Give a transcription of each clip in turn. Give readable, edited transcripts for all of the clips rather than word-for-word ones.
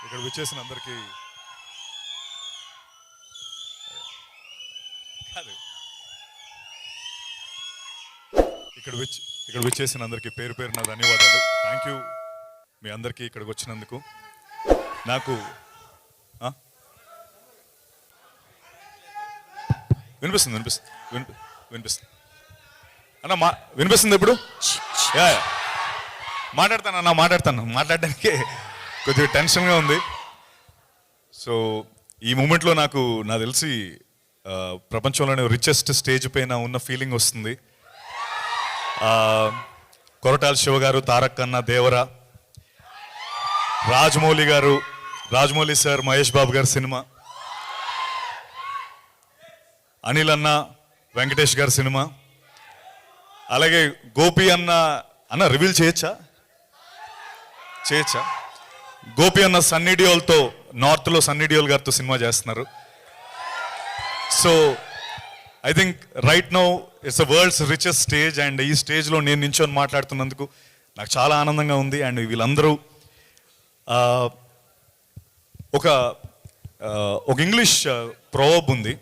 ఇక్కడ విచ్చేసిన అందరికీ కాదు ఇక్కడ విచ్చేసిన అందరికీ పేరు పేరున ధన్యవాదాలు. థ్యాంక్ యూ మీ అందరికీ ఇక్కడికి వచ్చినందుకు. నాకు వినిపిస్తుంది వినిపిస్తుంది వినిపిస్తుంది అన్న వినిపిస్తుంది ఇప్పుడు. మాట్లాడతాను మాట్లాడడానికి కొద్దిగా టెన్షన్గా ఉంది. సో ఈ మూమెంట్లో నాకు తెలిసి ప్రపంచంలోనే రిచెస్ట్ స్టేజ్ పైన ఉన్న ఫీలింగ్ వస్తుంది. కొరటాల శివ గారు, తారక్ అన్న, దేవరా, రాజమౌళి సార్, మహేష్ బాబు గారి సినిమా, అనిల్ అన్న, వెంకటేష్ గారి సినిమా, అలాగే గోపి అన్న రివీల్ చేయొచ్చా? గోపి అన్న సన్నీ డియోల్తో, నార్త్లో సన్నీ డియోల్ గారితో సినిమా చేస్తున్నారు. So I think right now it's world's richest stage. And ఈ స్టేజ్లో నేను నించొని మాట్లాడుతున్నందుకు నాకు చాలా ఆనందంగా ఉంది. అండ్ వీళ్ళందరూ ఒక ఇంగ్లీష్ ప్రోవర్బ్ ఉంది,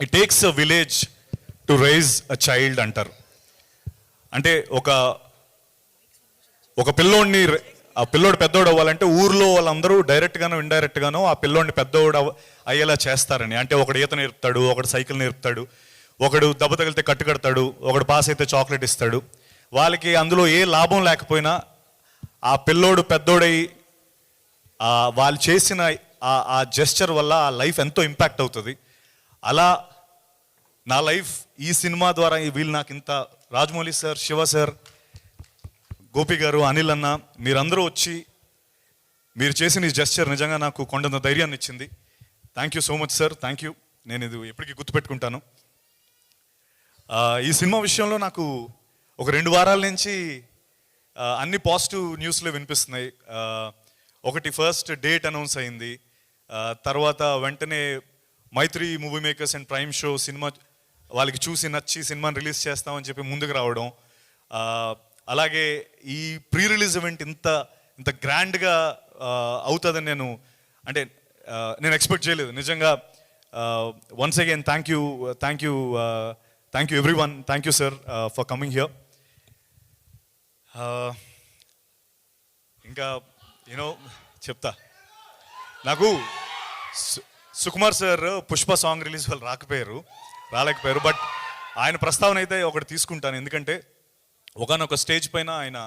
it takes a village to raise a child అంటారు. అంటే ఒక పిల్లోడిని, ఆ పిల్లోడు పెద్దోడు అవ్వాలంటే ఊర్లో వాళ్ళందరూ డైరెక్ట్గానో ఇండైరెక్ట్గానో ఆ పిల్లోడిని పెద్దోడు అయ్యేలా చేస్తారని. అంటే ఒకడు ఈత నేర్పుతాడు, ఒకడు సైకిల్ నేర్పుతాడు, ఒకడు దెబ్బ తగిలితే కట్టు కడతాడు, ఒకడు పాస్ అయితే చాక్లెట్ ఇస్తాడు. వాళ్ళకి అందులో ఏ లాభం లేకపోయినా ఆ పిల్లోడు పెద్దోడై వాళ్ళు చేసిన ఆ జెస్చర్ వల్ల ఆ లైఫ్ ఎంతో ఇంపాక్ట్ అవుతుంది. అలా నా లైఫ్ ఈ సినిమా ద్వారా వీళ్ళు నాకు ఇంత, రాజమౌళి సార్, శివ సార్, గోపి గారు, అనిల్ అన్న, మీరందరూ వచ్చి మీరు చేసిన ఈ జెస్చర్ నిజంగా నాకు కొండంత ధైర్యాన్ని ఇచ్చింది. Thank you so much sir, thank you. నేను ఇది ఎప్పటికీ గుర్తుపెట్టుకుంటాను. ఈ సినిమా విషయంలో నాకు ఒక 2 వారాల నుంచి అన్ని పాజిటివ్ న్యూస్లే వినిపిస్తున్నాయి. ఒకటి ఫస్ట్ డేట్ అనౌన్స్ అయింది, తర్వాత వెంటనే Mythri movie makers and prime show cinema వాళ్ళకి చూసి నచ్చి సినిమాని రిలీజ్ చేస్తామని చెప్పి ముందుకు రావడం, అలాగే ఈ ప్రీ రిలీజ్ ఈవెంట్ ఇంత గ్రాండ్గా అవుతుందని నేను ఎక్స్పెక్ట్ చేయలేదు నిజంగా. Once again thank you everyone, thank you sir for coming here. ఇంకా చెప్తా, నాకు Sukumar sir Pushpa song release వాళ్ళు రాలేకపోయారు. బట్ ఆయన ప్రస్తావన అయితే ఒకటి తీసుకుంటాను. ఎందుకంటే ఒకనొక స్టేజ్ పైన ఆయన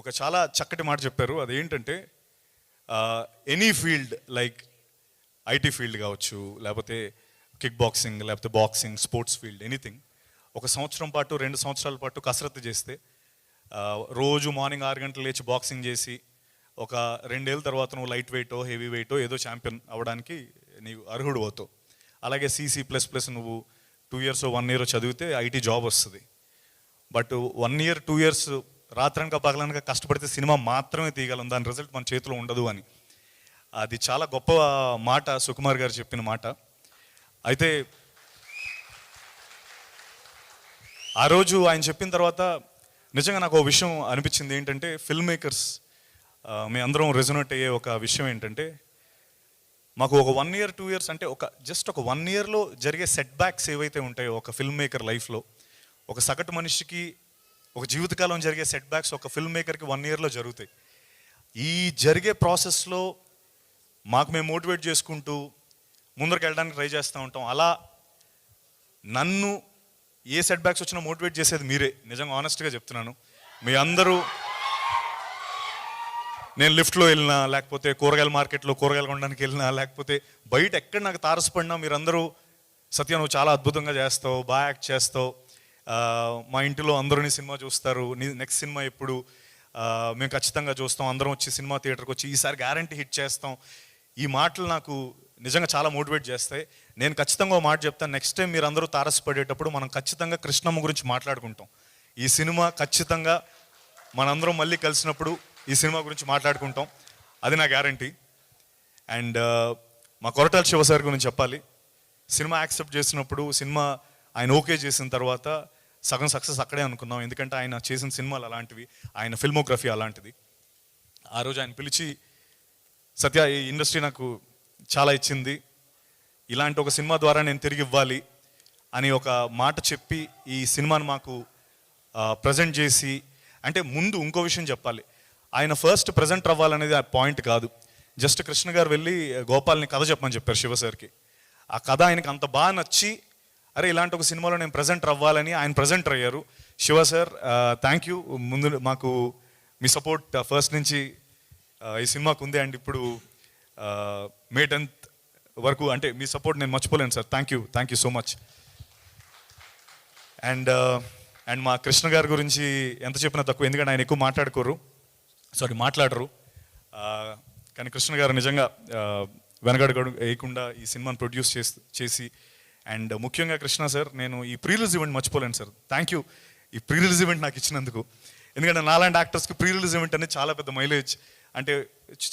ఒక చాలా చక్కటి మాట చెప్పారు. అదేంటంటే any field, like IT field కావచ్చు, లేకపోతే కిక్ బాక్సింగ్, లేకపోతే బాక్సింగ్, స్పోర్ట్స్ ఫీల్డ్, ఎనీథింగ్, 1 సంవత్సరం పాటు 2 సంవత్సరాల పాటు కసరత్తు చేస్తే, రోజు మార్నింగ్ 6 గంటలు లేచి బాక్సింగ్ చేసి ఒక 2 ఏళ్ళ తర్వాత నువ్వు లైట్ వెయిటో హెవీ వెయిటో ఏదో ఛాంపియన్ అవ్వడానికి నీవు అర్హుడు అవుతావు. అలాగే CC++ నువ్వు 2 years 1 year చదివితే ఐటీ జాబ్ వస్తుంది. బట్ 1 year 2 years రాత్రనక పగలనక కష్టపడితే సినిమా మాత్రమే తీయగలం, దాని రిజల్ట్ మన చేతిలో ఉండదు అని. అది చాలా గొప్ప మాట సుకుమార్ గారు చెప్పిన మాట. అయితే ఆ రోజు ఆయన చెప్పిన తర్వాత నిజంగా నాకు ఒక విషయం అనిపించింది. ఏంటంటే ఫిల్మ్ మేకర్స్ మీ అందరం రెజొనేట్ అయ్యే ఒక విషయం ఏంటంటే, మాకు ఒక 1 year 2 years అంటే జస్ట్ ఒక 1 yearలో జరిగే సెట్ బ్యాక్స్ ఏవైతే ఉంటాయో ఒక ఫిల్మ్ మేకర్ లైఫ్లో, ఒక సగటు మనిషికి ఒక జీవితకాలం జరిగే సెట్ బ్యాక్స్ ఒక ఫిల్మ్ మేకర్కి 1 yearలో జరుగుతాయి. ఈ జరిగే ప్రాసెస్లో మాకు మేము మోటివేట్ చేసుకుంటూ ముందరికి వెళ్ళడానికి ట్రై చేస్తూ ఉంటాం. అలా నన్ను ఏ సెట్ బ్యాక్స్ వచ్చినా మోటివేట్ చేసేది మీరే. నిజంగా ఆనెస్ట్గా చెప్తున్నాను. మీ అందరూ, నేను లిఫ్ట్లో వెళ్ళినా, లేకపోతే కూరగాయల మార్కెట్లో కూరగాయలు కొనడానికి వెళ్ళినా, లేకపోతే బయట ఎక్కడ నాకు తారసపడినా మీరందరూ సత్య నువ్వు చాలా అద్భుతంగా చేస్తావు, బాగా యాక్ట్ చేస్తావు, మా ఇంటిలో అందరూ నీ సినిమా చూస్తారు, నీ నెక్స్ట్ సినిమా ఎప్పుడు, మేము ఖచ్చితంగా చూస్తాం, అందరం వచ్చి సినిమా థియేటర్కి వచ్చి ఈసారి గ్యారంటీ హిట్ చేస్తాం. ఈ మాటలు నాకు నిజంగా చాలా మోటివేట్ చేస్తాయి. నేను ఖచ్చితంగా ఒక మాట చెప్తాను, నెక్స్ట్ టైం మీరు అందరూ తారసపడేటప్పుడు మనం ఖచ్చితంగా కృష్ణమ్మ గురించి మాట్లాడుకుంటాం. ఈ సినిమా ఖచ్చితంగా మనందరం మళ్ళీ కలిసినప్పుడు ఈ సినిమా గురించి మాట్లాడుకుంటాం, అది నా గ్యారంటీ. అండ్ మా కొరటాల శివ సార్ గురించి చెప్పాలి. సినిమా యాక్సెప్ట్ చేసినప్పుడు, సినిమా ఆయన ఓకే చేసిన తర్వాత సగం సక్సెస్ అక్కడే అనుకున్నాం. ఎందుకంటే ఆయన చేసిన సినిమాలు అలాంటివి, ఆయన ఫిల్మోగ్రఫీ అలాంటిది. ఆ రోజు ఆయన పిలిచి సత్య, ఈ ఇండస్ట్రీ నాకు చాలా ఇచ్చింది, ఇలాంటి ఒక సినిమా ద్వారా నేను తిరిగి ఇవ్వాలి అని ఒక మాట చెప్పి ఈ సినిమాని మాకు ప్రజెంట్ చేసి, అంటే ముందు ఇంకో విషయం చెప్పాలి, ఆయన ఫస్ట్ ప్రజెంట్ అవ్వాలనేది ఆ పాయింట్ కాదు. జస్ట్ కృష్ణ గారు వెళ్ళి గోపాల్ని కథ చెప్పమని చెప్పారు శివ సార్కి. ఆ కథ ఆయనకి అంత బాగా నచ్చి, అరే ఇలాంటి ఒక సినిమాలో నేను ప్రజెంటర్ అవ్వాలని ఆయన ప్రజెంటర్ అయ్యారు. Shiva sir, thank you. ముందు మాకు మీ సపోర్ట్ ఫస్ట్ నుంచి ఈ సినిమాకు ఉంది. అండ్ ఇప్పుడు మే 10th వరకు అంటే మీ సపోర్ట్ నేను మర్చిపోలేను sir. Thank you so much. And మా కృష్ణ గారి గురించి ఎంత చెప్పినా తక్కువ, ఎందుకంటే ఆయన ఎక్కువ మాట్లాడరు. కానీ కృష్ణ గారు నిజంగా వెనకడుగు వేయకుండా ఈ సినిమాని ప్రొడ్యూస్ చేసి అండ్ ముఖ్యంగా కృష్ణ సార్, నేను ఈ ప్రీ రిలీజ్ ఈవెంట్ మర్చిపోలేను సార్. థ్యాంక్ యూ ఈ ప్రీ రిలీజ్ ఈవెంట్ నాకు ఇచ్చినందుకు. ఎందుకంటే నాలాంటి యాక్టర్స్కి ప్రీ రిలీజ్ ఈవెంట్ అనేది చాలా పెద్ద మైలేజ్, అంటే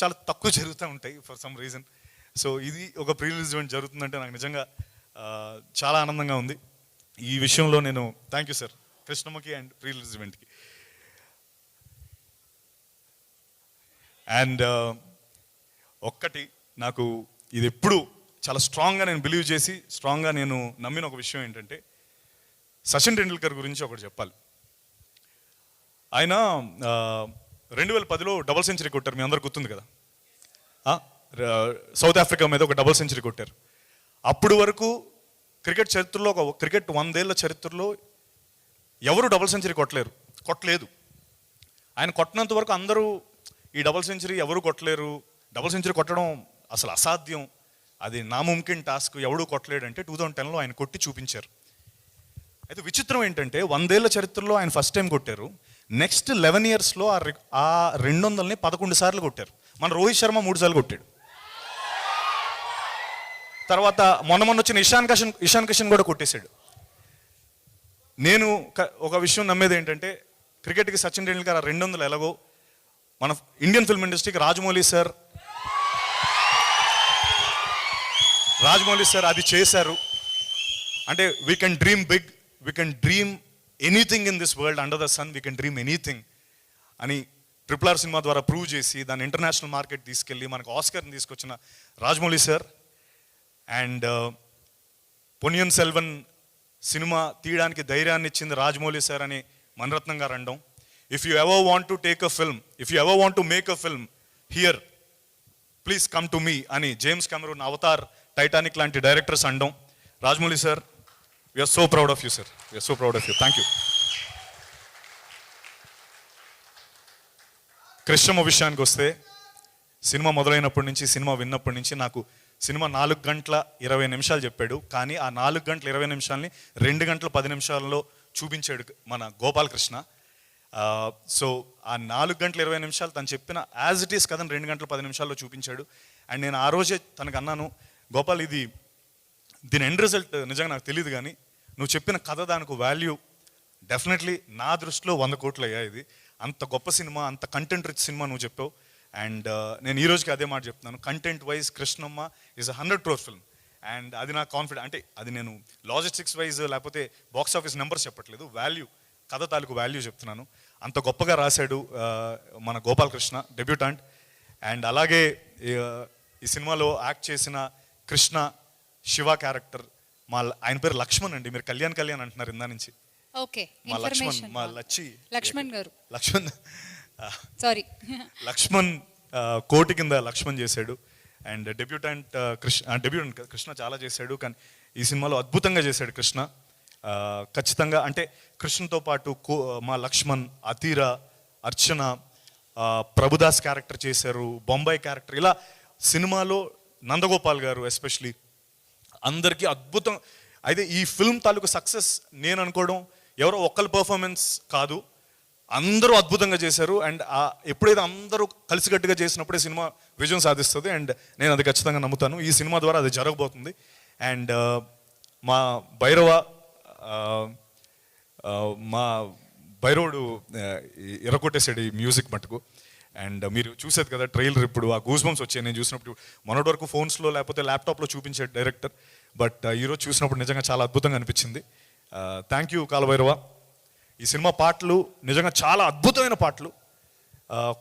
చాలా తక్కువ జరుగుతూ ఉంటాయి ఫర్ సమ్ రీజన్. సో ఇది ఒక ప్రీ రిలీజ్ ఈవెంట్ జరుగుతుందంటే నాకు నిజంగా చాలా ఆనందంగా ఉంది. ఈ విషయంలో నేను థ్యాంక్ యూ సార్ కృష్ణమ్మకి అండ్ ప్రీ రిలీజ్ ఈవెంట్కి. అండ్ ఒక్కటి నాకు ఇది ఎప్పుడు చాలా స్ట్రాంగ్గా నేను బిలీవ్ చేసి స్ట్రాంగ్గా నేను నమ్మిన ఒక విషయం ఏంటంటే, సచిన్ టెండూల్కర్ గురించి ఒకటి చెప్పాలి. ఆయన 2010లో డబుల్ సెంచరీ కొట్టారు, మీ అందరు గుర్తుంది కదా. సౌత్ ఆఫ్రికా మీద ఒక డబుల్ సెంచరీ కొట్టారు. అప్పుడు వరకు క్రికెట్ చరిత్రలో, ఒక క్రికెట్ 100 ఏళ్ల చరిత్రలో ఎవరు డబుల్ సెంచరీ కొట్టలేదు. ఆయన కొట్టినంత వరకు అందరూ ఈ డబుల్ సెంచరీ ఎవరు కొట్టలేరు, డబుల్ సెంచరీ కొట్టడం అసలు అసాధ్యం, అది నాముమ్కిన్ టాస్క్, ఎవడూ కొట్టలేడంటే 2010లో ఆయన కొట్టి చూపించారు. అయితే విచిత్రం ఏంటంటే 100 ఏళ్ల చరిత్రలో ఆయన ఫస్ట్ టైం కొట్టారు. నెక్స్ట్ 11 ఇయర్స్లో ఆ 200ని 11 సార్లు కొట్టారు. మన రోహిత్ శర్మ 3 సార్లు కొట్టాడు. తర్వాత మొన్న వచ్చిన ఇషాన్ కిషన్ కూడా కొట్టేశాడు. నేను ఒక విషయం నమ్మేది ఏంటంటే, క్రికెట్కి సచిన్ టెండూల్కర్ 200 ఎలాగో మన ఇండియన్ ఫిల్మ్ ఇండస్ట్రీకి రాజమౌళి సార్ అది చేశారు. అంటే we can dream big, we can dream anything in this world, under the sun we can dream anything అని RRR సినిమా ద్వారా ప్రూవ్ చేసి దాన్ని ఇంటర్నేషనల్ మార్కెట్ తీసుకెళ్ళి మనకు ఆస్కర్ని తీసుకొచ్చిన Rajamouli sir. And Ponniyin Selvan cinema తీయడానికి ధైర్యాన్ని ఇచ్చింది రాజమౌళి సార్ అని మణిరత్నం గారు అనడం. If you ever want to take a film, if you ever want to make a film here, please come to me అని జేమ్స్ కెమెరూన్, అవతార్, టైటానిక్ లాంటి డైరెక్టర్స్ అనడం. Rajamouli sir, we are so proud of you sir, we are so proud of you. Thank you. Krishnamma విషయానికి వస్తే, cinema మొదలైనప్పటి నుంచి, cinema విన్నప్పటి నుంచి నాకు cinema 4 గంటల 20 నిమిషాలు చెప్పాడు. కానీ ఆ 4 గంటల 20 నిమిషాలని 2 గంటల 10 నిమిషాల్లో చూపించాడు మన గోపాలకృష్ణ. సో ఆ 4 గంటల 20 నిమిషాలు తను చెప్పిన యాజ్ ఇట్ ఈస్ కథను 2 గంటల 10 నిమిషాల్లో చూపించాడు. అండ్ నేను ఆ రోజే తనకు అన్నాను, గోపాల్ దీని ఎండ్ రిజల్ట్ నిజంగా నాకు తెలియదు, కానీ నువ్వు చెప్పిన కథ, దానికి వాల్యూ డెఫినెట్లీ నా దృష్టిలో 100 కోట్లు అయ్యా. ఇది అంత గొప్ప సినిమా, అంత కంటెంట్ రిచ్ సినిమా నువ్వు చెప్పావు. అండ్ నేను ఈ రోజుకి అదే మాట చెప్తున్నాను, content wise Krishnamma is 100 crore film. And అది నాకు కాన్ఫిడెంట్, అంటే అది నేను లాజిస్టిక్స్ వైజ్ లేకపోతే బాక్స్ ఆఫీస్ నెంబర్స్ చెప్పట్లేదు, వాల్యూ, కథ తాలూకు వాల్యూ చెప్తున్నాను. అంత గొప్పగా రాశాడు మన గోపాలకృష్ణ, డెబ్యూటాంట్. అండ్ అలాగే ఈ సినిమాలో యాక్ట్ చేసిన కృష్ణ, శివ క్యారెక్టర్, ఆయన పేరు లక్ష్మణ్ అండి, మీరు కళ్యాణ్ అంటున్నారు ఇందా నుంచి. ఓకే, మా లక్ష్మణ్ గారు, లక్ష్మణ్ కోటి కింద లక్ష్మణ్ చేశాడు. అండ్ డెబ్యూటెంట్ కృష్ణ చాలా చేశాడు, కానీ ఈ సినిమాలో అద్భుతంగా చేశాడు కృష్ణ. ఖచ్చితంగా అంటే కృష్ణతో పాటు మా లక్ష్మణ్, అతీరా, అర్చన, ప్రభుదాస్ క్యారెక్టర్ చేశారు, బొంబాయి క్యారెక్టర్, ఇలా సినిమాలో నందగోపాల్ గారు ఎస్పెషలీ అందరికీ అద్భుతం. అయితే ఈ ఫిల్మ్ తాలూకు సక్సెస్ నేను అనుకోవడం ఎవరో ఒక్కరి పర్ఫార్మెన్స్ కాదు, అందరూ అద్భుతంగా చేశారు. అండ్ ఎప్పుడైతే అందరూ కలిసికట్టుగా చేసినప్పుడే సినిమా విజయం సాధిస్తుంది. అండ్ నేను అది ఖచ్చితంగా నమ్ముతాను, ఈ సినిమా ద్వారా అది జరగబోతుంది. అండ్ మా భైరవుడు ఎరగొట్టేసాడు ఈ మ్యూజిక్ మటుకు. అండ్ మీరు చూసేది కదా ట్రైలర్, ఇప్పుడు ఆ గూస్ బంప్స్ వచ్చాయి నేను చూసినప్పుడు. మొన్నటి వరకు ఫోన్స్లో లేకపోతే ల్యాప్టాప్లో చూపించాడు డైరెక్టర్, బట్ ఈరోజు చూసినప్పుడు నిజంగా చాలా అద్భుతంగా అనిపించింది. Thank you Kalabhairava. ఈ సినిమా పాటలు నిజంగా చాలా అద్భుతమైన పాటలు.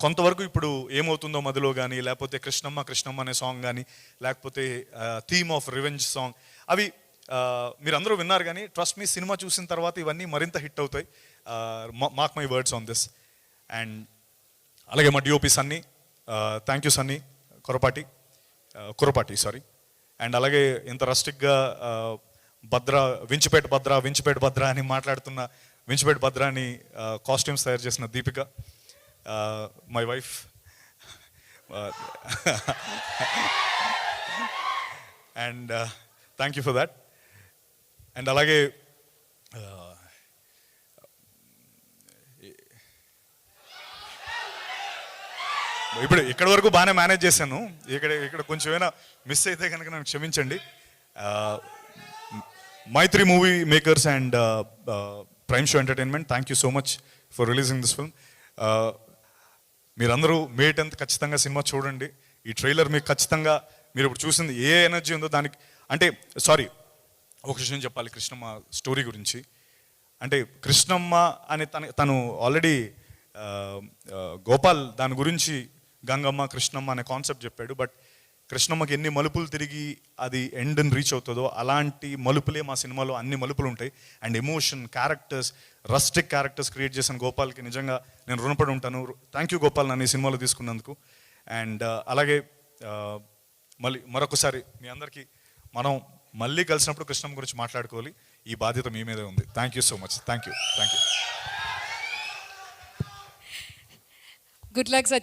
కొంతవరకు ఇప్పుడు ఏమవుతుందో మదిలో కానీ, లేకపోతే కృష్ణమ్మ కృష్ణమ్మ అనే సాంగ్ కానీ, లేకపోతే థీమ్ ఆఫ్ రివెంజ్ సాంగ్, అవి మీరందరూ విన్నారు. కానీ ట్రస్ట్ మీ, సినిమా చూసిన తర్వాత ఇవన్నీ మరింత హిట్ అవుతాయి. Mark my words on this. And అలాగే మా DOP Sunny, thank you Sunny, Kurapati sorry. And అలాగే ఇంత రస్టిక్గా వించిపేట భద్ర అని మాట్లాడుతున్న వించిపేట భద్ర అని కాస్ట్యూమ్స్ తయారు చేసిన Deepika, my wife. And thank you for that. And అలాగే ఇక్కడ వరకు బాగానే మేనేజ్ చేశాను. ఇక్కడ కొంచెం ఏమైనా మిస్ అయితే కనుక నన్ను క్షమించండి. Mythri movie makers and prime show entertainment, thank you so much for releasing this film. మీరందరూ మే 10th ఖచ్చితంగా సినిమా చూడండి. ఈ ట్రైలర్ మీకు ఖచ్చితంగా, మీరు ఇప్పుడు చూసింది ఏ ఎనర్జీ ఉందో దానికి, అంటే సారీ ఒక విషయం చెప్పాలి కృష్ణమ్మ స్టోరీ గురించి. అంటే కృష్ణమ్మ అని తను ఆల్రెడీ గోపాల్ దాని గురించి గంగమ్మ కృష్ణమ్మ అనే కాన్సెప్ట్ చెప్పాడు. బట్ కృష్ణమ్మకి ఎన్ని మలుపులు తిరిగి అది ఎండ్ని రీచ్ అవుతుందో అలాంటి మలుపులే మా సినిమాలో అన్ని మలుపులు ఉంటాయి. And emotion, characters, rustic characters create చేసిన గోపాల్కి నిజంగా నేను రుణపడి ఉంటాను. థ్యాంక్ యూ గోపాల్ నన్ను ఈ సినిమాలో తీసుకున్నందుకు. అండ్ అలాగే మళ్ళీ మరొకసారి మీ అందరికీ మనం మళ్ళీ కలిసినప్పుడు కృష్ణమ్మ గురించి మాట్లాడుకోవాలి. ఈ బాధ్యత మీ మీదే ఉంది. Thank you so much. Thank you. Good luck Satya.